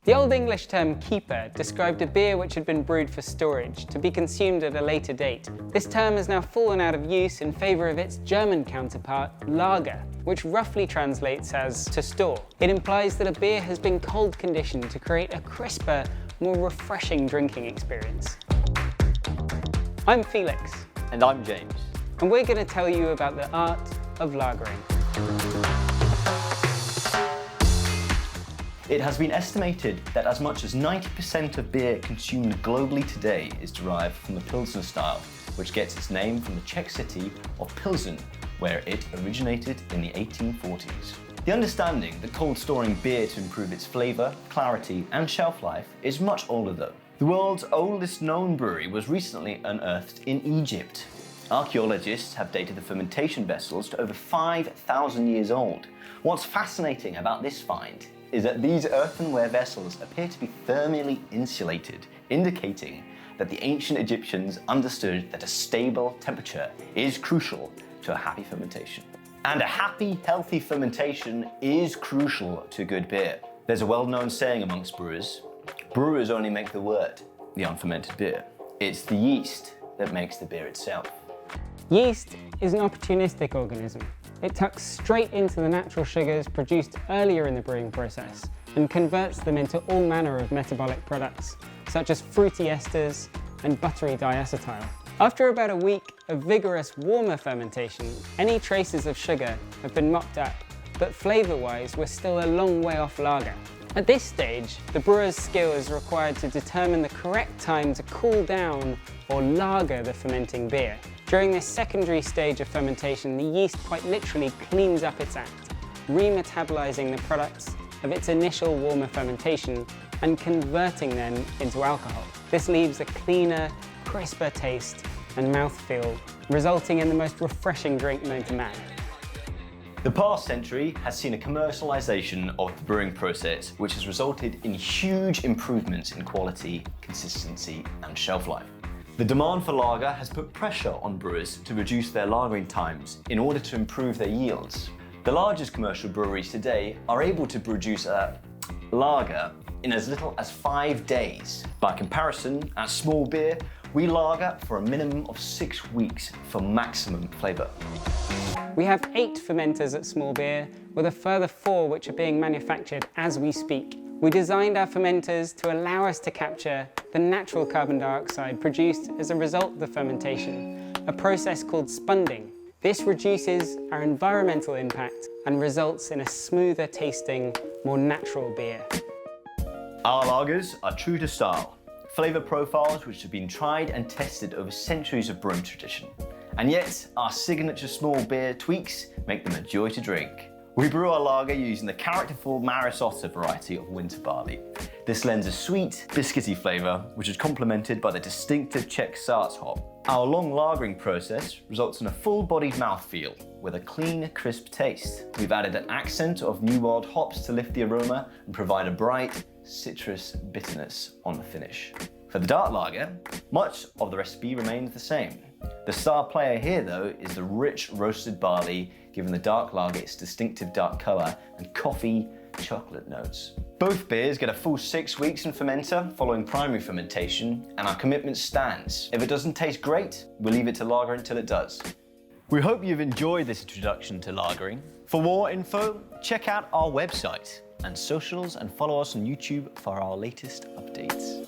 The Old English term keeper described a beer which had been brewed for storage, to be consumed at a later date. This term has now fallen out of use in favour of its German counterpart, lager, which roughly translates as to store. It implies that a beer has been cold conditioned to create a crisper, more refreshing drinking experience. I'm Felix. And I'm James. And we're going to tell you about the art of lagering. It has been estimated that as much as 90% of beer consumed globally today is derived from the Pilsner style, which gets its name from the Czech city of Pilsen, where it originated in the 1840s. The understanding that cold storing beer to improve its flavour, clarity and shelf life is much older though. The world's oldest known brewery was recently unearthed in Egypt. Archaeologists have dated the fermentation vessels to over 5,000 years old. What's fascinating about this find is that these earthenware vessels appear to be thermally insulated, indicating that the ancient Egyptians understood that a stable temperature is crucial to a happy fermentation. And a happy, healthy fermentation is crucial to good beer. There's a well-known saying amongst brewers: brewers only make the wort, the unfermented beer. It's the yeast that makes the beer itself. Yeast is an opportunistic organism. It tucks straight into the natural sugars produced earlier in the brewing process and converts them into all manner of metabolic products, such as fruity esters and buttery diacetyl. After about a week of vigorous warmer fermentation, any traces of sugar have been mopped up, but flavour-wise we're still a long way off lager. At this stage, the brewer's skill is required to determine the correct time to cool down or lager the fermenting beer. During this secondary stage of fermentation, the yeast quite literally cleans up its act, remetabolizing the products of its initial warmer fermentation and converting them into alcohol. This leaves a cleaner, crisper taste and mouthfeel, resulting in the most refreshing drink known to man. The past century has seen a commercialization of the brewing process, which has resulted in huge improvements in quality, consistency, and shelf life. The demand for lager has put pressure on brewers to reduce their lagering times in order to improve their yields. The largest commercial breweries today are able to produce a lager in as little as 5 days. By comparison, at small beer, we lager for a minimum of 6 weeks for maximum flavour. We have 8 fermenters at small beer, with a further 4 which are being manufactured as we speak. We designed our fermenters to allow us to capture the natural carbon dioxide produced as a result of the fermentation, a process called spunding. This reduces our environmental impact and results in a smoother tasting, more natural beer. Our lagers are true to style, flavour profiles which have been tried and tested over centuries of brewing tradition. And yet, our signature small beer tweaks make them a joy to drink. We brew our lager using the characterful Maris Otter variety of winter barley. This lends a sweet, biscuity flavour, which is complemented by the distinctive Czech Sarts hop. Our long lagering process results in a full-bodied mouthfeel with a clean, crisp taste. We've added an accent of New World hops to lift the aroma and provide a bright, citrus bitterness on the finish. For the dark lager, much of the recipe remains the same. The star player here though is the rich roasted barley, giving the dark lager its distinctive dark colour and coffee chocolate notes. Both beers get a full 6 weeks in fermenter following primary fermentation, and our commitment stands. If it doesn't taste great, we'll leave it to lager until it does. We hope you've enjoyed this introduction to lagering. For more info, check out our website and socials and follow us on YouTube for our latest updates.